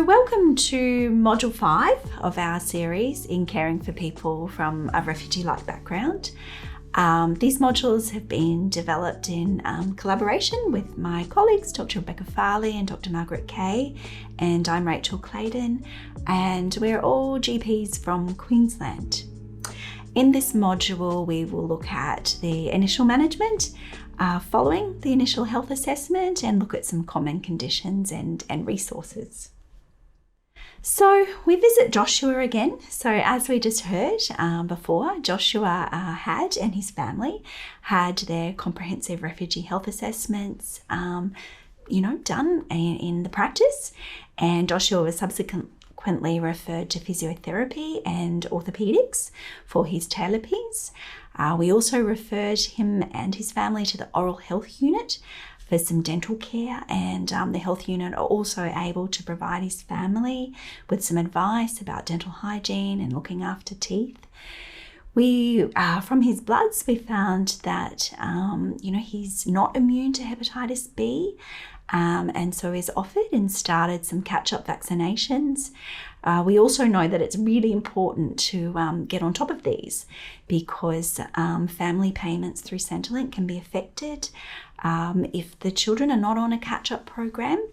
welcome to Module 5 of our series in caring for people from a refugee-like background. These modules have been developed in collaboration with my colleagues, Dr. Rebecca Farley and Dr. Margaret Kay, and I'm Rachel Claydon, and we're all GPs from Queensland. In this module, we will look at the initial management following the initial health assessment and look at some common conditions and resources. So we visit Joshua again. So as we just heard before, Joshua and his family had their comprehensive refugee health assessments done in the practice, and Joshua was subsequently referred to physiotherapy and orthopedics for his talipes. We also referred him and his family to the oral health unit for some dental care, and the health unit are also able to provide his family with some advice about dental hygiene and looking after teeth. We, from his bloods, we found that, he's not immune to hepatitis B, and so is offered and started some catch-up vaccinations. We also know that it's really important to get on top of these because family payments through Centrelink can be affected if the children are not on a catch-up program.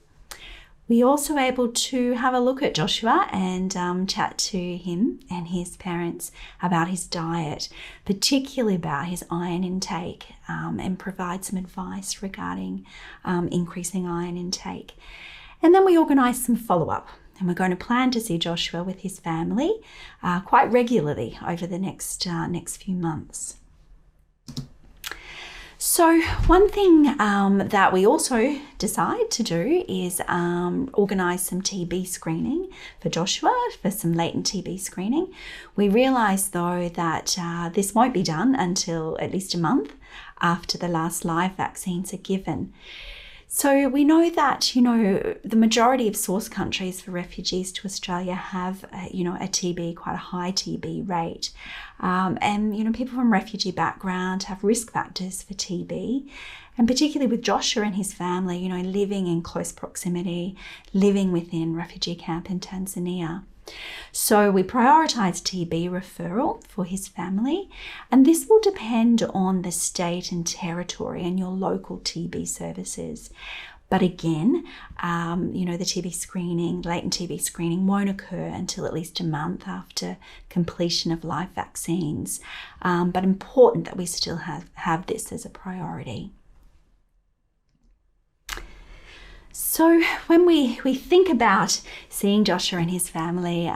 We're also able to have a look at Joshua and chat to him and his parents about his diet, particularly about his iron intake, and provide some advice regarding increasing iron intake. And then we organised some follow-up, and we're going to plan to see Joshua with his family quite regularly over the next few months. So one thing that we also decide to do is organise some TB screening for Joshua, for some latent TB screening. We realise though that this won't be done until at least a month after the last live vaccines are given. So we know that, the majority of source countries for refugees to Australia have, a TB, quite a high TB rate. And people from refugee background have risk factors for TB. And particularly with Joshua and his family, living in close proximity, living within refugee camp in Tanzania. So we prioritise TB referral for his family, and this will depend on the state and territory and your local TB services. But again, the TB screening, latent TB screening won't occur until at least a month after completion of live vaccines. But important that we still have this as a priority. So when we think about seeing Joshua and his family,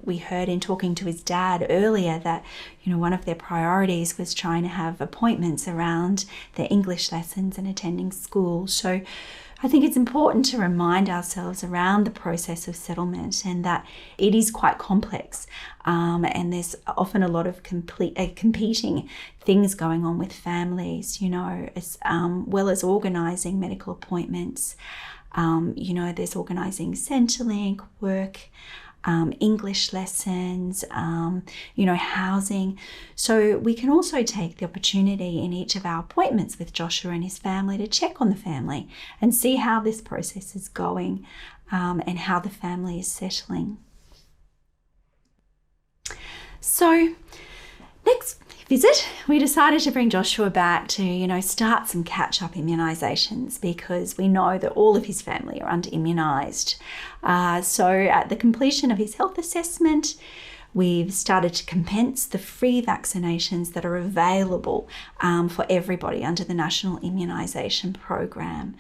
we heard in talking to his dad earlier that, one of their priorities was trying to have appointments around their English lessons and attending school. So I think it's important to remind ourselves around the process of settlement and that it is quite complex, and there's often a lot of competing things going on with families, as well as organising medical appointments. There's organising Centrelink, work, English lessons, housing. So we can also take the opportunity in each of our appointments with Joshua and his family to check on the family and see how this process is going, and how the family is settling. So next visit, we decided to bring Joshua back to, start some catch-up immunisations because we know that all of his family are under-immunised. So at the completion of his health assessment, we've started to commence the free vaccinations that are available for everybody under the National Immunisation Program.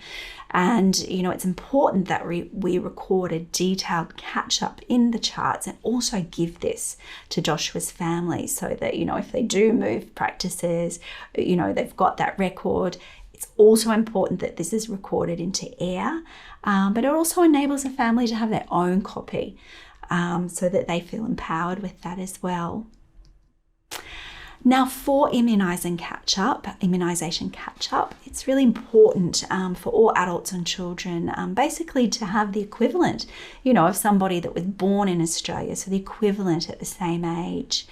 And, it's important that we record a detailed catch-up in the charts and also give this to Joshua's family so that, if they do move practices, they've got that record. It's also important that this is recorded into AIR, but it also enables a family to have their own copy so that they feel empowered with that as well. Now for immunisation catch-up, it's really important for all adults and children basically to have the equivalent, of somebody that was born in Australia, so the equivalent at the same age.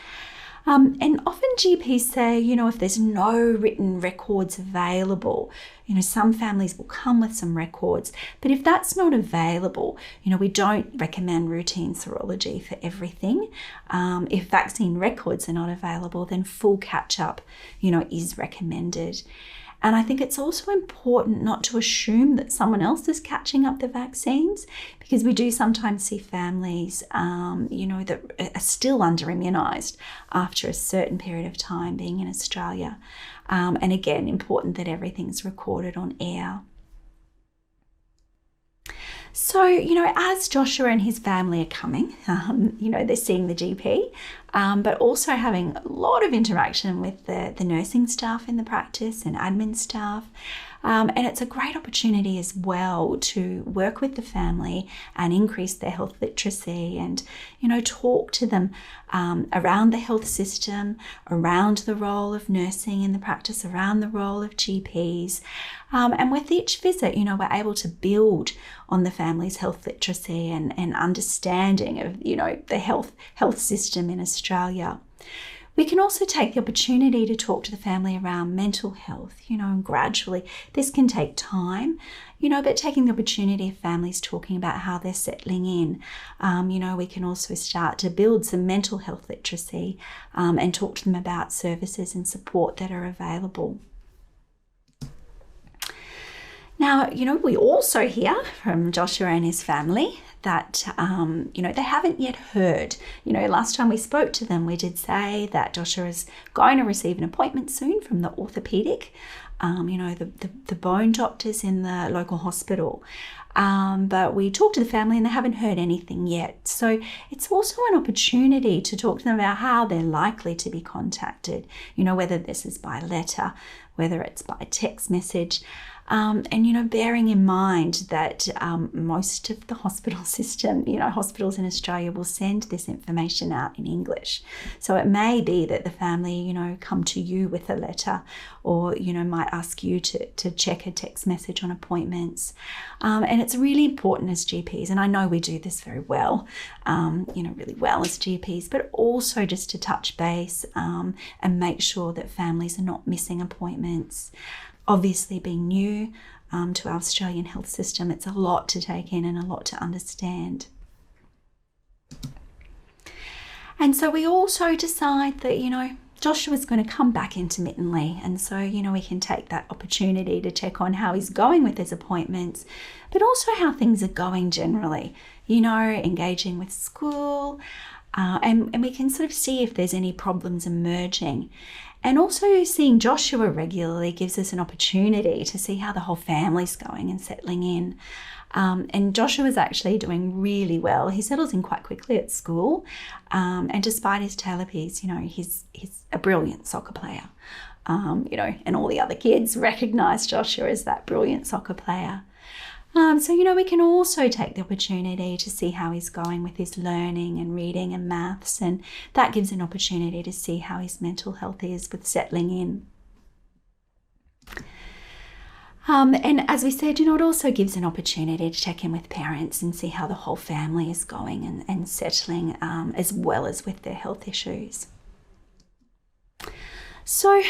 And often GPs say, if there's no written records available, some families will come with some records, but if that's not available, we don't recommend routine serology for everything. If vaccine records are not available, then full catch-up, is recommended. And I think it's also important not to assume that someone else is catching up the vaccines, because we do sometimes see families, that are still under-immunised after a certain period of time being in Australia. And again, important that everything's recorded on air. So, as Joshua and his family are coming, they're seeing the GP, but also having a lot of interaction with the nursing staff in the practice and admin staff. And it's a great opportunity as well to work with the family and increase their health literacy and, talk to them around the health system, around the role of nursing in the practice, around the role of GPs. And with each visit, we're able to build on the family's health literacy and understanding of, the health system in Australia. We can also take the opportunity to talk to the family around mental health, and gradually this can take time, but taking the opportunity of families talking about how they're settling in, we can also start to build some mental health literacy and talk to them about services and support that are available. Now, we also hear from Joshua and his family that, they haven't yet heard. Last time we spoke to them, we did say that Joshua is going to receive an appointment soon from the orthopedic, the bone doctors in the local hospital. But we talked to the family and they haven't heard anything yet. So it's also an opportunity to talk to them about how they're likely to be contacted, whether this is by letter, whether it's by text message. And, bearing in mind that most of the hospital system, hospitals in Australia will send this information out in English. So it may be that the family, come to you with a letter or, might ask you to check a text message on appointments. And it's really important as GPs, and I know we do this very well, really well as GPs, but also just to touch base and make sure that families are not missing appointments. Obviously, being new to our Australian health system, it's a lot to take in and a lot to understand. And so we also decide that, Joshua's going to come back intermittently. And so, we can take that opportunity to check on how he's going with his appointments, but also how things are going generally, engaging with school. And we can sort of see if there's any problems emerging. And also seeing Joshua regularly gives us an opportunity to see how the whole family's going and settling in. And Joshua's actually doing really well. He settles in quite quickly at school. And despite his talipes, he's a brilliant soccer player. And all the other kids recognise Joshua as that brilliant soccer player. So, we can also take the opportunity to see how he's going with his learning and reading and maths, and that gives an opportunity to see how his mental health is with settling in. And as we said, it also gives an opportunity to check in with parents and see how the whole family is going and settling, as well as with their health issues. So,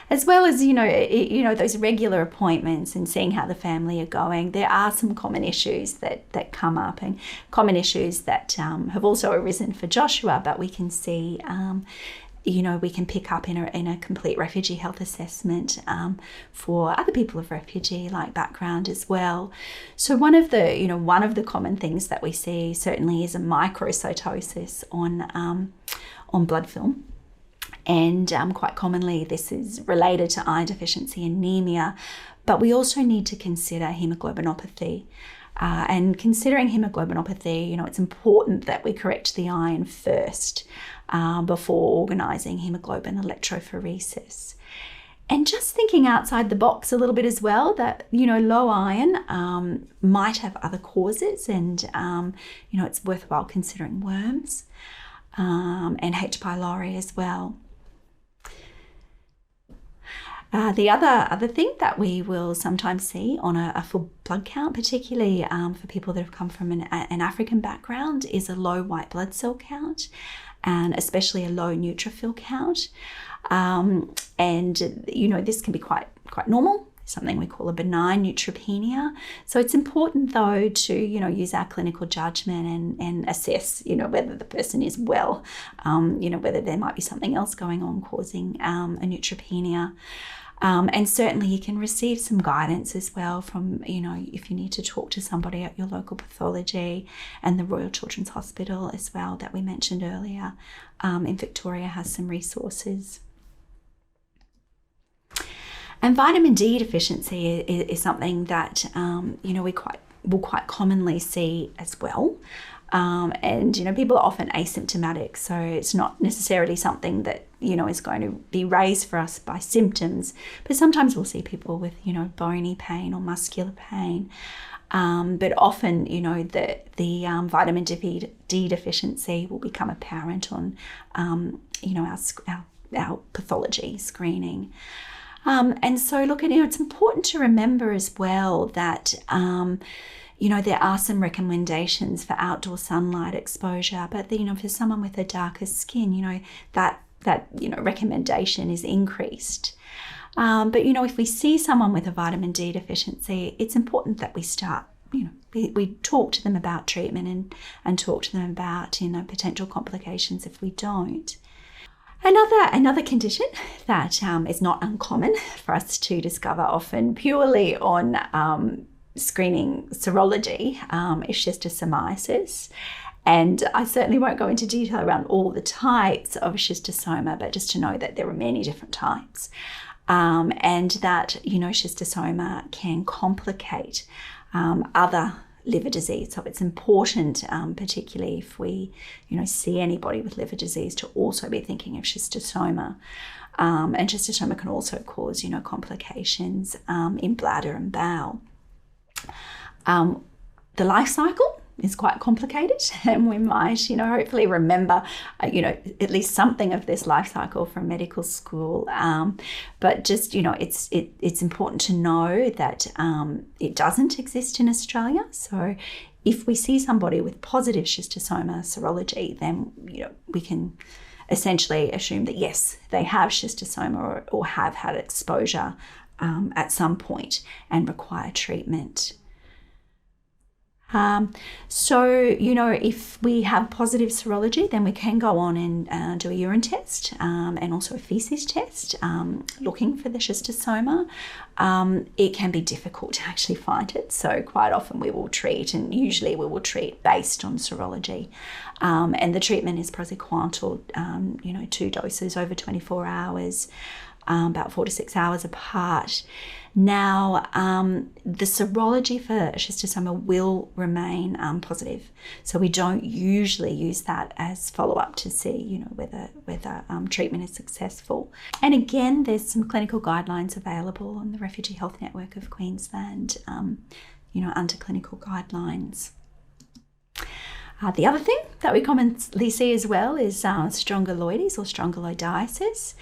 as well as, those regular appointments and seeing how the family are going, there are some common issues that come up, and common issues that have also arisen for Joshua, but we can see, we can pick up in a complete refugee health assessment for other people of refugee-like background as well. So one of the common things that we see certainly is a microcytosis on blood film. And quite commonly, this is related to iron deficiency anemia, but we also need to consider hemoglobinopathy. And considering hemoglobinopathy, it's important that we correct the iron first before organising hemoglobin electrophoresis. And just thinking outside the box a little bit as well, that, low iron might have other causes, and, it's worthwhile considering worms and H. pylori as well. The other thing that we will sometimes see on a full blood count, particularly for people that have come from an African background, is a low white blood cell count. and especially a low neutrophil count. And, you know, this can be quite normal, something we call a benign neutropenia. So it's important, though, to, you know, use our clinical judgment and assess, you know, whether the person is well, you know, whether there might be something else going on causing a neutropenia. And certainly you can receive some guidance as well from, you know, if you need to talk to somebody at your local pathology, and the Royal Children's Hospital as well that we mentioned earlier in Victoria has some resources. And vitamin D deficiency is something that, you know, will quite commonly see as well. And, you know, people are often asymptomatic, so it's not necessarily something that, you know, is going to be raised for us by symptoms, but sometimes we'll see people with, you know, bony pain or muscular pain. But often, you know, the vitamin D deficiency will become apparent on, you know, our pathology screening. And so, look, you know, it's important to remember as well that, you know, there are some recommendations for outdoor sunlight exposure, but, you know, for someone with a darker skin, you know, that you know, recommendation is increased. But, you know, if we see someone with a vitamin D deficiency, it's important that we start, you know, we talk to them about treatment and talk to them about, you know, potential complications if we don't. Another condition that is not uncommon for us to discover often purely on screening serology is schistosomiasis. And I certainly won't go into detail around all the types of schistosoma, but just to know that there are many different types, and that, you know, schistosoma can complicate other liver disease. So it's important, particularly if we, you know, see anybody with liver disease, to also be thinking of schistosoma. And schistosoma can also cause, you know, complications in bladder and bowel. The life cycle is quite complicated, and we might, you know, hopefully remember, you know, at least something of this life cycle from medical school. But just, you know, it's important to know that it doesn't exist in Australia. So if we see somebody with positive schistosoma serology, then, you know, we can essentially assume that yes, they have schistosoma or have had exposure at some point and require treatment. So, you know, if we have positive serology, then we can go on and do a urine test and also a feces test looking for the schistosoma. It can be difficult to actually find it, so quite often we will treat, and usually we will treat based on serology. And the treatment is praziquantel, you know, 2 doses over 24 hours, about 4 to 6 hours apart. Now, the serology for schistosoma will remain positive, so we don't usually use that as follow-up to see, you know, whether treatment is successful. And again, there's some clinical guidelines available on the Refugee Health Network of Queensland, you know, under clinical guidelines. The other thing that we commonly see as well is strongyloides or strongyloidiasis.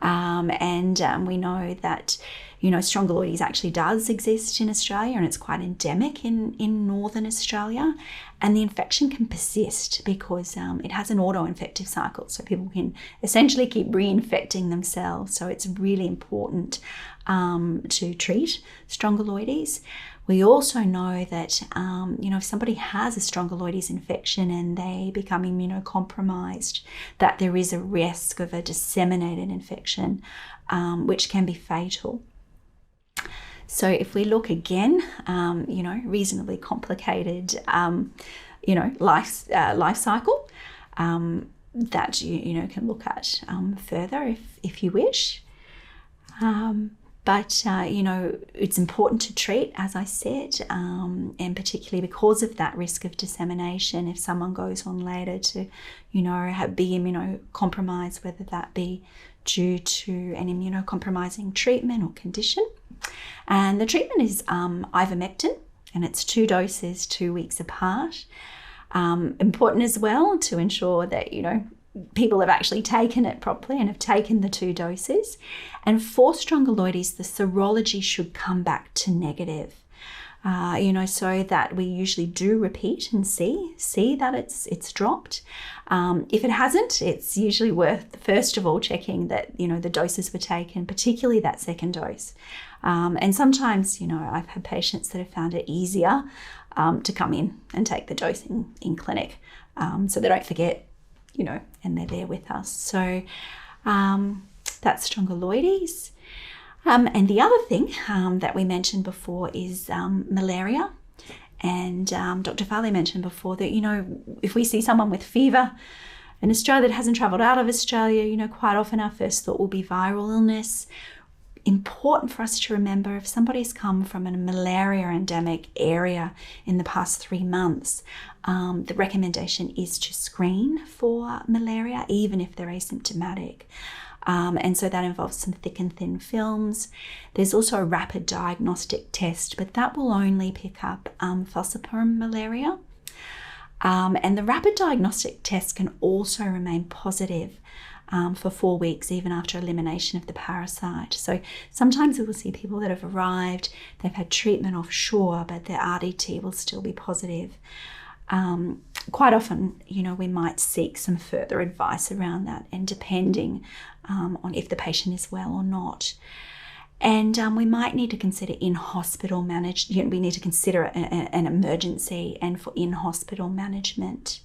And we know that, you know, strongyloides actually does exist in Australia, and it's quite endemic in northern Australia. And the infection can persist because it has an auto-infective cycle, so people can essentially keep reinfecting themselves. So it's really important to treat strongyloides. We also know that, you know, if somebody has a strongyloides infection and they become immunocompromised, that there is a risk of a disseminated infection, which can be fatal. So if we look again, you know, reasonably complicated, you know, life cycle that you know can look at further if you wish. But, you know, it's important to treat, as I said, and particularly because of that risk of dissemination, if someone goes on later to, you know, be immunocompromised, whether that be due to an immunocompromising treatment or condition. And the treatment is ivermectin, and it's 2 doses, 2 weeks apart. Important as well to ensure that, you know, people have actually taken it properly and have taken the 2 doses. And for strongyloides, the serology should come back to negative. so that we usually do repeat and see that it's dropped. If it hasn't, it's usually worth, first of all, checking that, the doses were taken, particularly that second dose. And sometimes, I've had patients that have found it easier to come in and take the dose in clinic, so they don't forget, and they're there with us. So that's Strongyloides. And the other thing that we mentioned before is malaria. And Dr. Farley mentioned before that, if we see someone with fever in Australia that hasn't travelled out of Australia, quite often our first thought will be viral illness. Important for us to remember, if somebody's come from a malaria endemic area in the past 3 months, the recommendation is to screen for malaria, even if they're asymptomatic. And so that involves some thick and thin films. There's also a rapid diagnostic test, but that will only pick up falciparum malaria. And the rapid diagnostic test can also remain positive for 4 weeks, even after elimination of the parasite. So sometimes we will see people that have arrived, they've had treatment offshore, but their RDT will still be positive. Quite often, we might seek some further advice around that, and depending on if the patient is well or not. And we might need to consider in-hospital management. We need to consider an emergency and for in-hospital management.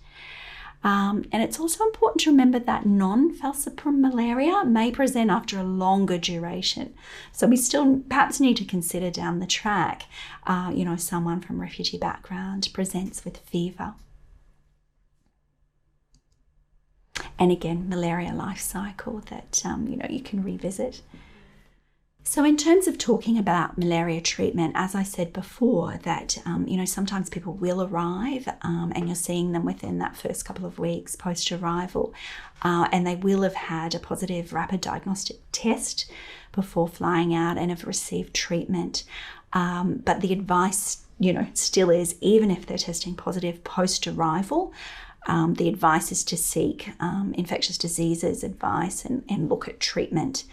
And it's also important to remember that non-falciparum malaria may present after a longer duration. So we still perhaps need to consider down the track, someone from refugee background presents with fever. And again, malaria life cycle that, you can revisit. So in terms of talking about malaria treatment, as I said before, that, sometimes people will arrive and you're seeing them within that first couple of weeks post-arrival, and they will have had a positive rapid diagnostic test before flying out and have received treatment. But the advice, still is, even if they're testing positive post-arrival, the advice is to seek infectious diseases advice and look at treatment.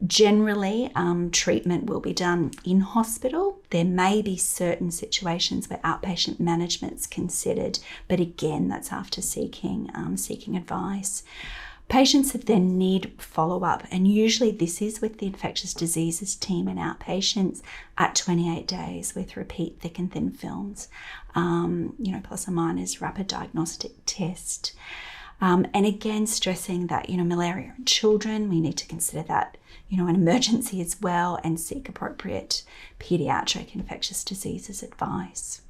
Generally, treatment will be done in hospital. There may be certain situations where outpatient management's considered, but again, that's after seeking advice. Patients that then need follow-up, and usually this is with the infectious diseases team and outpatients at 28 days with repeat thick and thin films, plus or minus rapid diagnostic test. And again, stressing that, malaria in children, we need to consider that, an emergency as well, and seek appropriate pediatric infectious diseases advice.